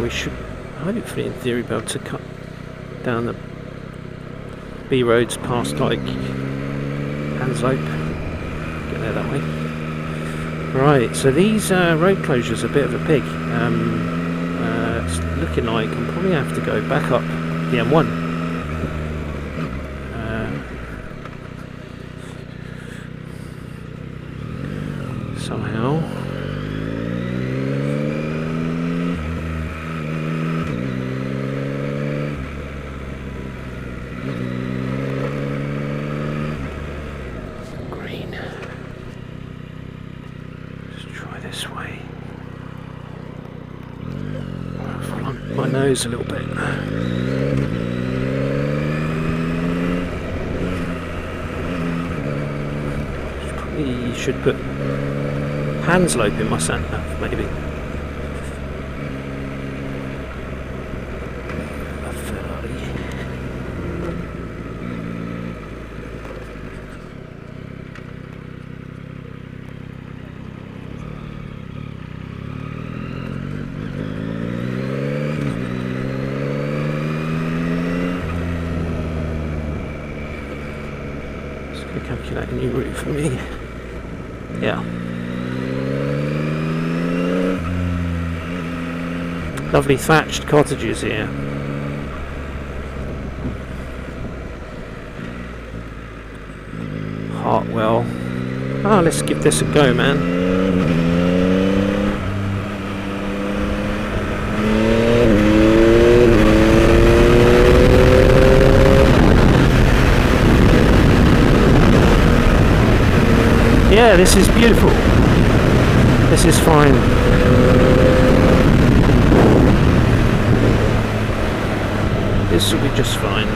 we should hopefully in theory be able to cut down the B roads past like Hanslope, get there that way. Right, so these road closures are a bit of a pig. It's looking like I'm probably have to go back up the M1. Somehow. Green. Let's try this way. Follow my nose a little bit. Probably should put Hanslope in my sat-nav, maybe. A Ferrari. Let's go calculate a new route for me. Yeah. Lovely thatched cottages here. Hartwell. Ah, let's give this a go, man. Yeah, this is beautiful. This is fine. This will be just fine.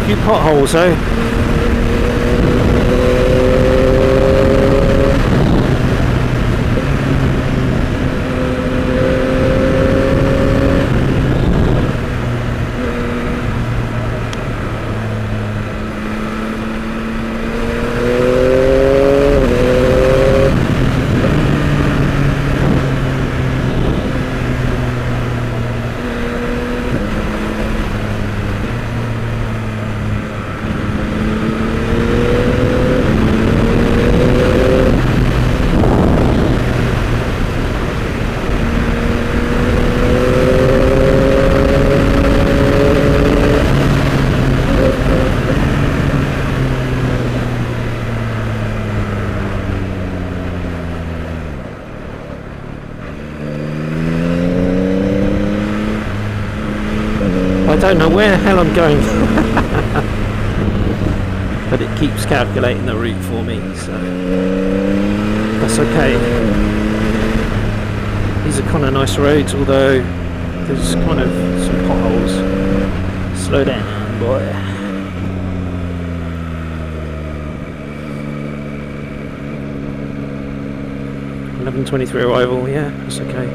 A few potholes though. I don't know where the hell I'm going, but it keeps calculating the route for me, so that's okay. These are kind of nice roads, although there's kind of some potholes. Slow down, boy. .11:23 arrival, yeah, that's okay.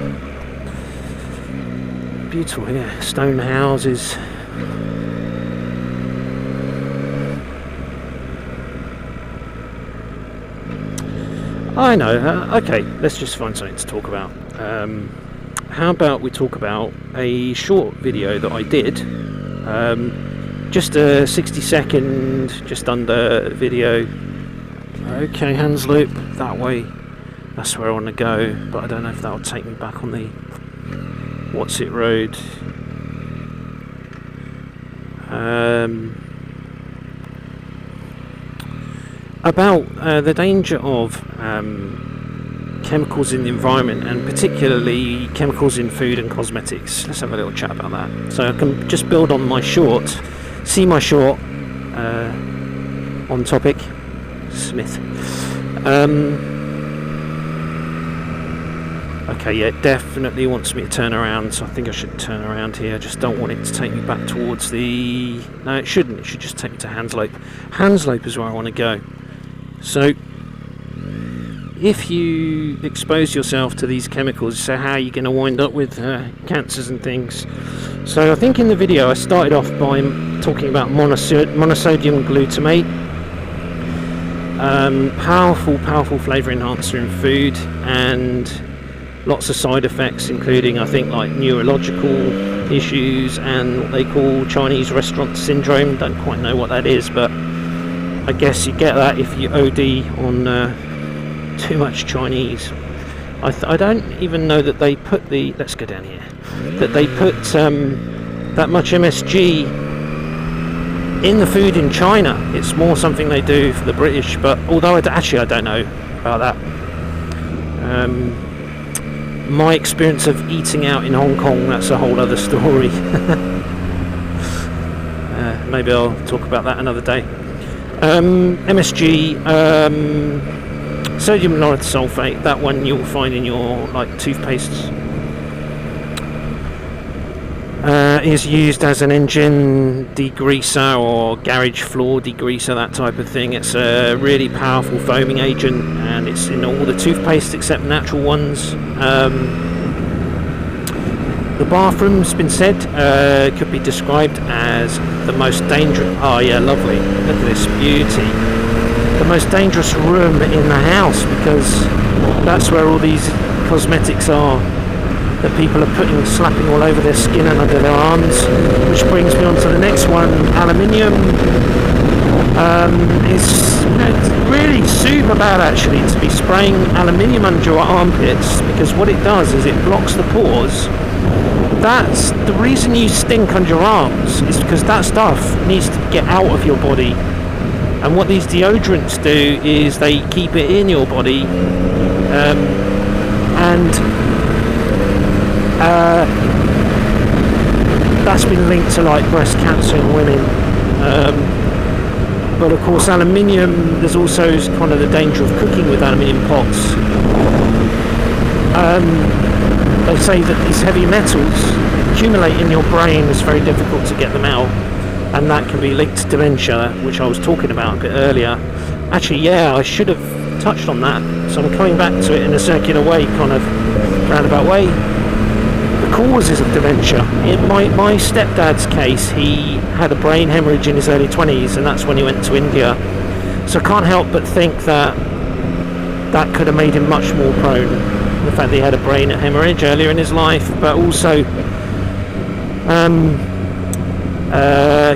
Beautiful here, stone houses. I know, okay, let's just find something to talk about. How about we talk about a short video that I did, just a 60-second, just under video. Okay, Hanslope, that way, that's where I want to go, but I don't know if that'll take me back on the What's It Road. About the danger of chemicals in the environment, and particularly chemicals in food and cosmetics. Let's have a little chat about that. So I can just build on my short, see my short on topic, Smith. Okay, yeah, it definitely wants me to turn around, so I think I should turn around here. I just don't want it to take me back towards the... No, it shouldn't. It should just take me to Hanslope. Hanslope is where I want to go. So, if you expose yourself to these chemicals, so how are you going to wind up with cancers and things? So I think in the video I started off by talking about monosodium glutamate. Powerful flavour enhancer in food, and lots of side effects, including I think like neurological issues and what they call Chinese restaurant syndrome. Don't quite know what that is, but I guess you get that if you OD on too much Chinese. I don't even know that they put the, let's go down here, that they put that much MSG in the food in China. It's more something they do for the British, but although I don't know about that. My experience of eating out in Hong Kong, that's a whole other story. Maybe I'll talk about that another day. MSG, sodium lauryl sulfate, that one you'll find in your like toothpastes. Is used as an engine degreaser or garage floor degreaser, that type of thing. It's a really powerful foaming agent, and it's in all the toothpastes except natural ones. The bathroom's been said could be described as the most dangerous. Oh yeah, lovely. Look at this beauty. The most dangerous room in the house, because that's where all these cosmetics are that people are slapping all over their skin and under their arms. Which brings me on to the next one. Aluminium is really super bad actually to be spraying aluminium under your armpits, because what it does is it blocks the pores. That's the reason you stink under your arms, is because that stuff needs to get out of your body. And what these deodorants do is they keep it in your body, and that's been linked to like breast cancer in women. But of course aluminium, there's also kind of the danger of cooking with aluminium pots. They say that these heavy metals accumulate in your brain. It's very difficult to get them out, and that can be linked to dementia, which I was talking about a bit earlier. Actually, yeah, I should have touched on that, so I'm coming back to it in a circular way, kind of roundabout way. The causes of dementia. In my stepdad's case, he had a brain hemorrhage in his early 20s, and that's when he went to India. So I can't help but think that that could have made him much more prone. The fact that he had a brain hemorrhage earlier in his life, but also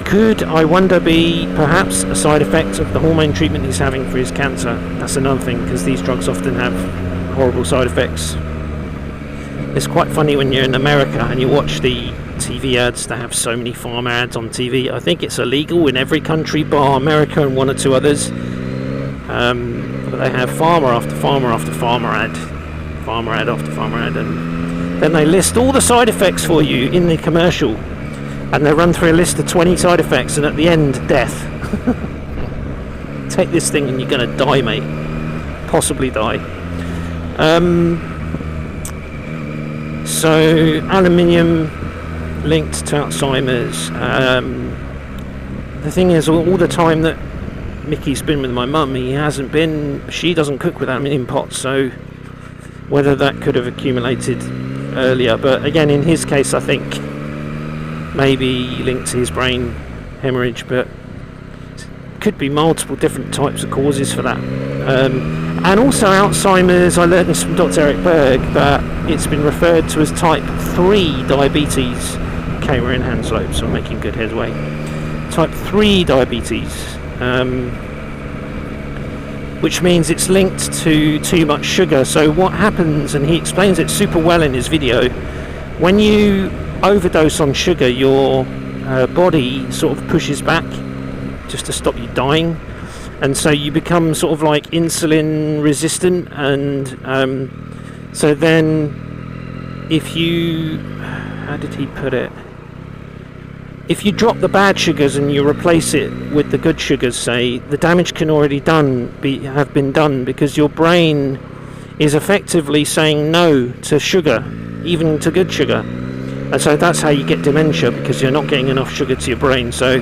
could, I wonder, be perhaps a side effect of the hormone treatment he's having for his cancer. That's another thing, because these drugs often have horrible side effects. It's quite funny when you're in America and you watch the TV ads. They have so many pharma ads on TV. I think it's illegal in every country bar America and one or two others. But they have pharma after pharma after pharma ad after pharma ad, and then they list all the side effects for you in the commercial, and they run through a list of 20 side effects, and at the end, death. Take this thing and you're going to die, mate. Possibly die. So aluminium linked to Alzheimer's. The thing is, all the time that Mickey's been with my mum, she doesn't cook with aluminium pots, so whether that could have accumulated earlier. But again, in his case, I think maybe linked to his brain hemorrhage, but could be multiple different types of causes for that. And also Alzheimer's, I learned this from Dr. Eric Berg, that it's been referred to as type 3 diabetes. Okay, we're in Hanslope, so I'm making good headway. Type 3 diabetes, which means it's linked to too much sugar. So what happens, and he explains it super well in his video, when you overdose on sugar, your body sort of pushes back just to stop you dying, and so you become sort of like insulin resistant, and so then if you, how did he put it, if you drop the bad sugars and you replace it with the good sugars, say, the damage can already have been done, because your brain is effectively saying no to sugar, even to good sugar. And so that's how you get dementia, because you're not getting enough sugar to your brain. So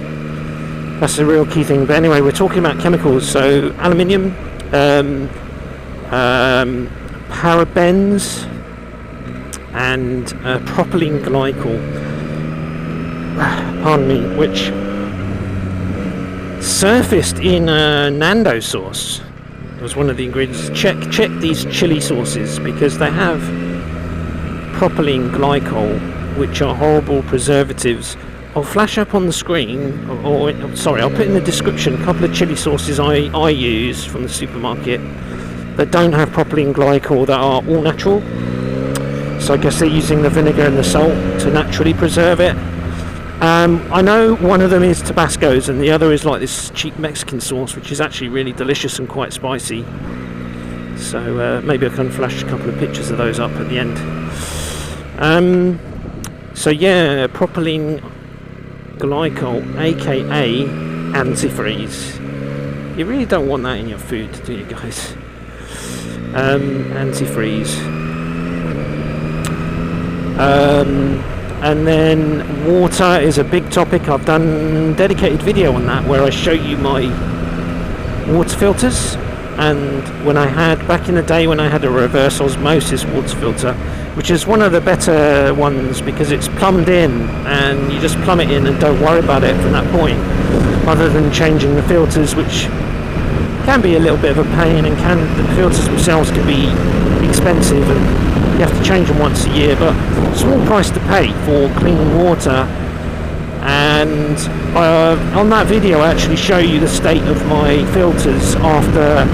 that's a real key thing. But anyway, we're talking about chemicals. So aluminium, parabens, and propylene glycol. Pardon me, which surfaced in Nando sauce. It was one of the ingredients. Check these chili sauces, because they have propylene glycol, which are horrible preservatives. I'll flash up on the screen, or sorry, I'll put in the description a couple of chili sauces I use from the supermarket that don't have propylene glycol, that are all natural. So I guess they're using the vinegar and the salt to naturally preserve it. I know one of them is Tabasco's, and the other is like this cheap Mexican sauce, which is actually really delicious and quite spicy. So maybe I can flash a couple of pictures of those up at the end. So yeah, propylene glycol, aka antifreeze. You really don't want that in your food, do you guys? Antifreeze. And then water is a big topic. I've done a dedicated video on that where I show you my water filters, and when I had, back in the day when I had a reverse osmosis water filter, which is one of the better ones because it's plumbed in and you just plumb it in and don't worry about it from that point, other than changing the filters, which can be a little bit of a pain, and the filters themselves can be expensive and you have to change them once a year, but small price to pay for clean water. And on that video I actually show you the state of my filters after,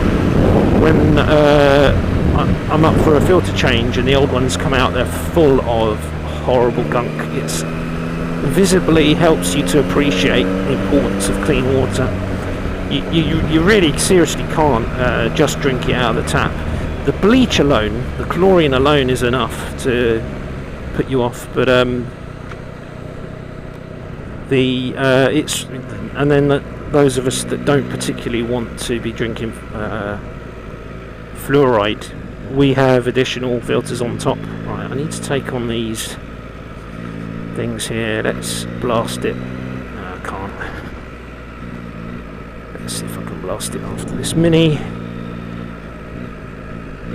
when I'm up for a filter change and the old ones come out, they're full of horrible gunk. It visibly helps you to appreciate the importance of clean water. You really seriously can't just drink it out of the tap. The bleach alone, the chlorine alone, is enough to put you off. But those of us that don't particularly want to be drinking fluoride, we have additional filters on top. Right, I need to take on these things here. Let's blast it. No, I can't. Let's see if I can blast it after this Mini.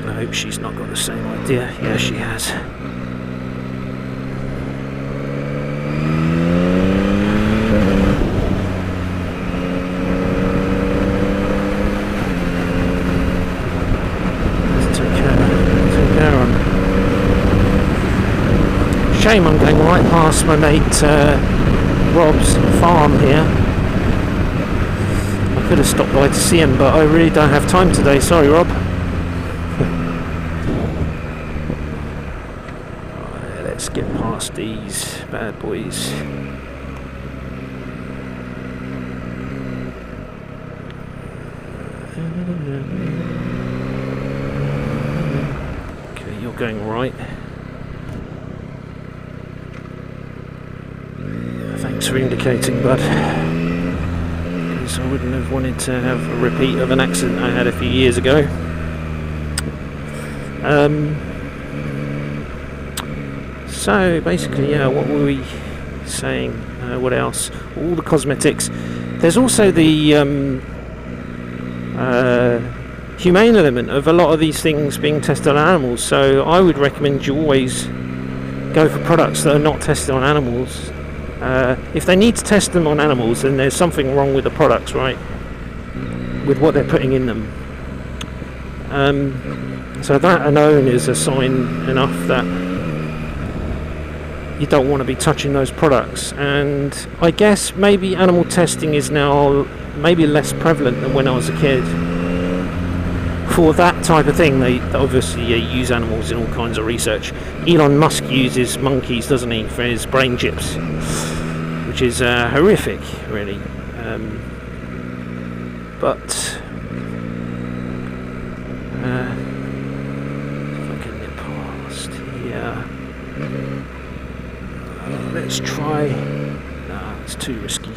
I hope she's not got the same idea. Yeah, she has. Shame I'm going right past my mate Rob's farm here. I could have stopped by to see him, but I really don't have time today. Sorry, Rob. Right, let's get past these bad boys. Okay, you're going right. Thanks for indicating, bud, because I wouldn't have wanted to have a repeat of an accident I had a few years ago. So basically, yeah, what were we saying? What else? All the cosmetics. There's also the humane element of a lot of these things being tested on animals, so I would recommend you always go for products that are not tested on animals. If they need to test them on animals, then there's something wrong with the products, right? With what they're putting in them. So that alone is a sign enough that you don't want to be touching those products. And I guess maybe animal testing is now maybe less prevalent than when I was a kid. For that type of thing, they obviously use animals in all kinds of research. Elon Musk uses monkeys, doesn't he, for his brain chips, which is horrific, really. But if I can get past here, let's try. No, it's too risky.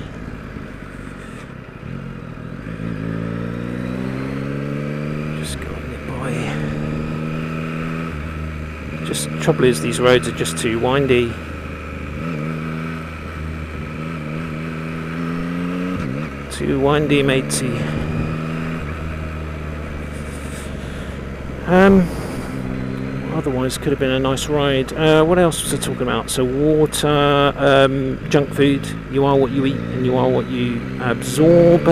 Just trouble is, these roads are just too windy. Too windy, matey. otherwise could have been a nice ride. What else was I talking about? So water, junk food. You are what you eat and you are what you absorb.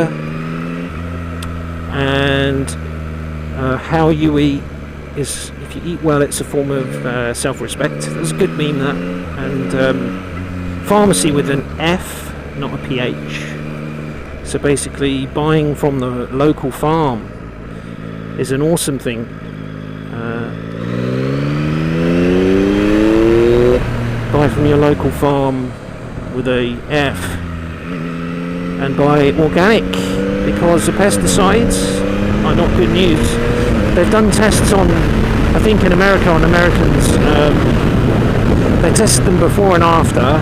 And how you eat is, if you eat well, it's a form of self-respect. There's a good meme, that. And pharmacy with an F, not a PH. So basically buying from the local farm is an awesome thing. Buy from your local farm with a F, and buy organic, because the pesticides are not good news. They've done tests on, I think in America, on Americans. They tested them before and after.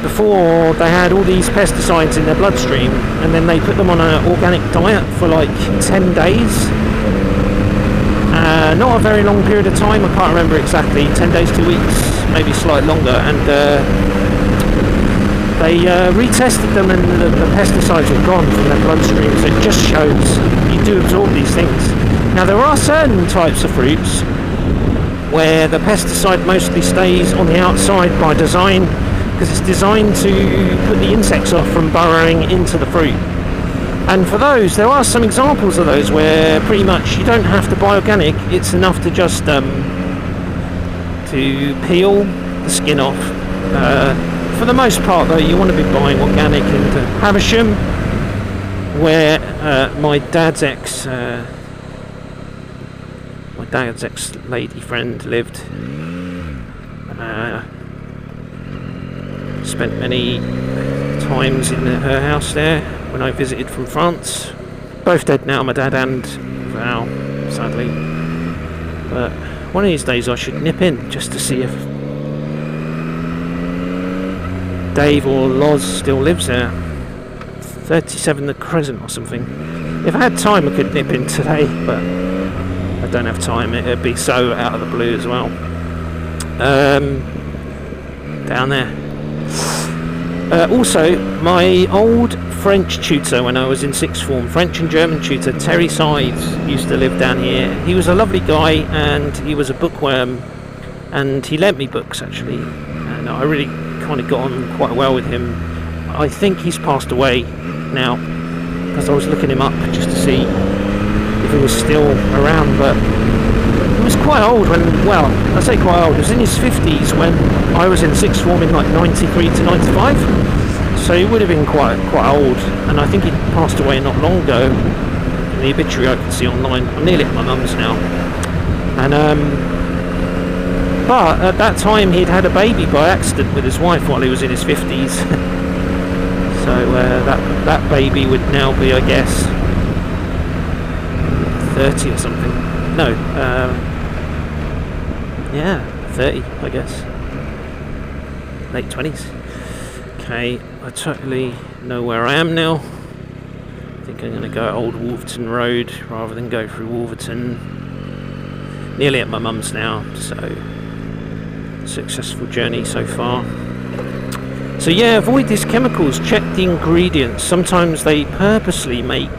Before, they had all these pesticides in their bloodstream, and then they put them on an organic diet for like 10 days. Not a very long period of time, I can't remember exactly, 10 days, 2 weeks, maybe slightly longer, and they retested them, and the pesticides were gone from their bloodstream. So it just shows you do absorb these things. Now there are certain types of fruits where the pesticide mostly stays on the outside by design, because it's designed to put the insects off from burrowing into the fruit. And for those, there are some examples of those where pretty much you don't have to buy organic. It's enough to just to peel the skin off. For the most part, though, you want to be buying organic. And Havisham, where my dad's ex-lady friend lived, spent many times in her house there when I visited from France. Both dead now, my dad and Val, sadly. But one of these days I should nip in just to see if Dave or Loz still lives there. 37 the Crescent or something. If I had time I could nip in today, but I don't have time. It'd be so out of the blue as well. Down there. Also, my old French tutor when I was in sixth form, French and German tutor, Terry Sides, used to live down here. He was a lovely guy, and he was a bookworm, and he lent me books actually, and I really kind of got on quite well with him. I think he's passed away now, because I was looking him up just to see if he was still around, but he was quite old when, well, I say quite old, he was in his 50s when I was in sixth form in like 93 to 95, so he would have been quite old, and I think he passed away not long ago. In the obituary I can see online. I'm nearly at my mum's now, and but at that time he'd had a baby by accident with his wife while he was in his 50s. So that baby would now be, I guess, 30 or something. No, yeah, 30, I guess. Late 20s. Okay, I totally know where I am now. I think I'm going to go Old Wolverton Road rather than go through Wolverton. Nearly at my mum's now, so successful journey so far. So yeah, avoid these chemicals, check the ingredients. Sometimes they purposely make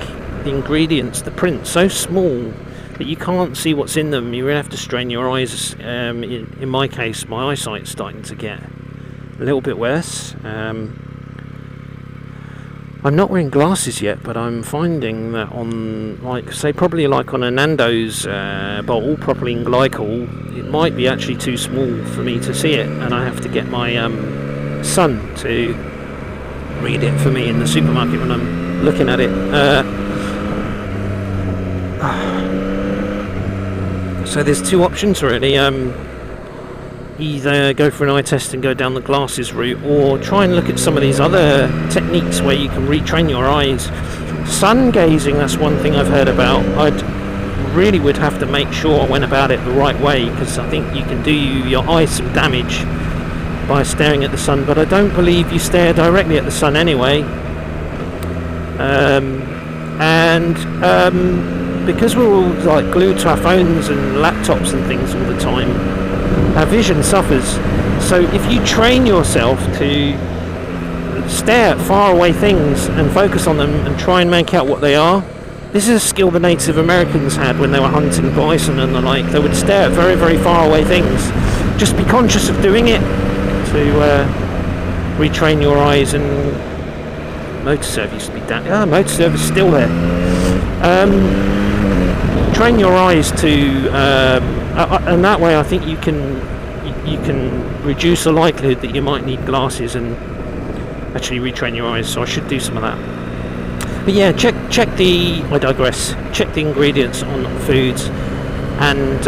the ingredients, the print, so small that you can't see what's in them. You really have to strain your eyes. In my case, my eyesight's starting to get a little bit worse. I'm not wearing glasses yet, but I'm finding that on, like, say, probably like on a Nando's bottle, propylene glycol, it might be actually too small for me to see it, and I have to get my son to read it for me in the supermarket when I'm looking at it. So there's two options really. Either go for an eye test and go down the glasses route, or try and look at some of these other techniques where you can retrain your eyes. Sun gazing, that's one thing I've heard about. I really would have to make sure I went about it the right way, because I think you can do your eyes some damage by staring at the sun, but I don't believe you stare directly at the sun anyway. Because we're all like glued to our phones and laptops and things all the time, our vision suffers. So if you train yourself to stare at faraway things and focus on them and try and make out what they are, This is a skill the Native Americans had when they were hunting bison and the like. They would stare at very, very far away things. Just be conscious of doing it to retrain your eyes. And Motorserve used to be down. Yeah, Motorserve is still there. Train your eyes to, and that way I think you can reduce the likelihood that you might need glasses and actually retrain your eyes. So I should do some of that. But yeah, check the. I digress. Check the ingredients on foods, and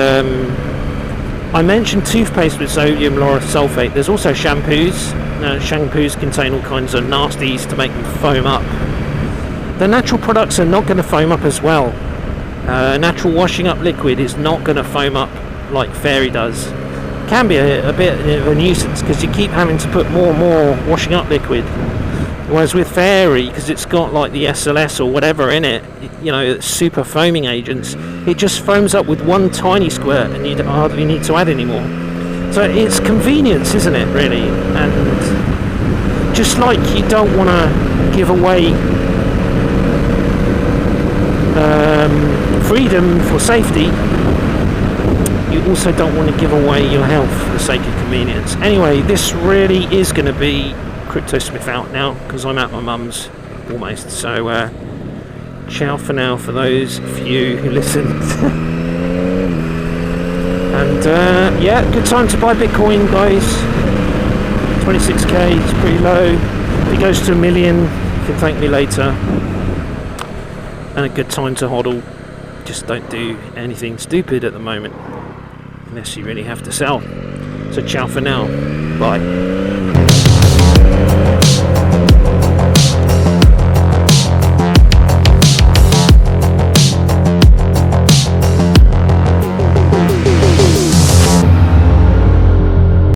I mentioned toothpaste with sodium lauryl sulfate. There's also shampoos. Shampoos contain all kinds of nasties to make them foam up. The natural products are not going to foam up as well. Natural washing up liquid is not going to foam up like Fairy does. Can be a bit of a nuisance because you keep having to put more and more washing up liquid. Whereas with Fairy, because it's got like the SLS or whatever in it, you know, super foaming agents, it just foams up with one tiny squirt and you hardly need to add any more. So it's convenience, isn't it, really? And just like you don't want to give away freedom for safety, you also don't want to give away your health for the sake of convenience. Anyway, this really is going to be CryptoSmith out now because I'm at my mum's almost. So ciao for now for those few who listened. And yeah, good time to buy Bitcoin, guys. 26k is pretty low. If it goes to 1 million, you can thank me later. And a good time to hodl. Just don't do anything stupid at the moment unless you really have to sell. So ciao for now. Bye.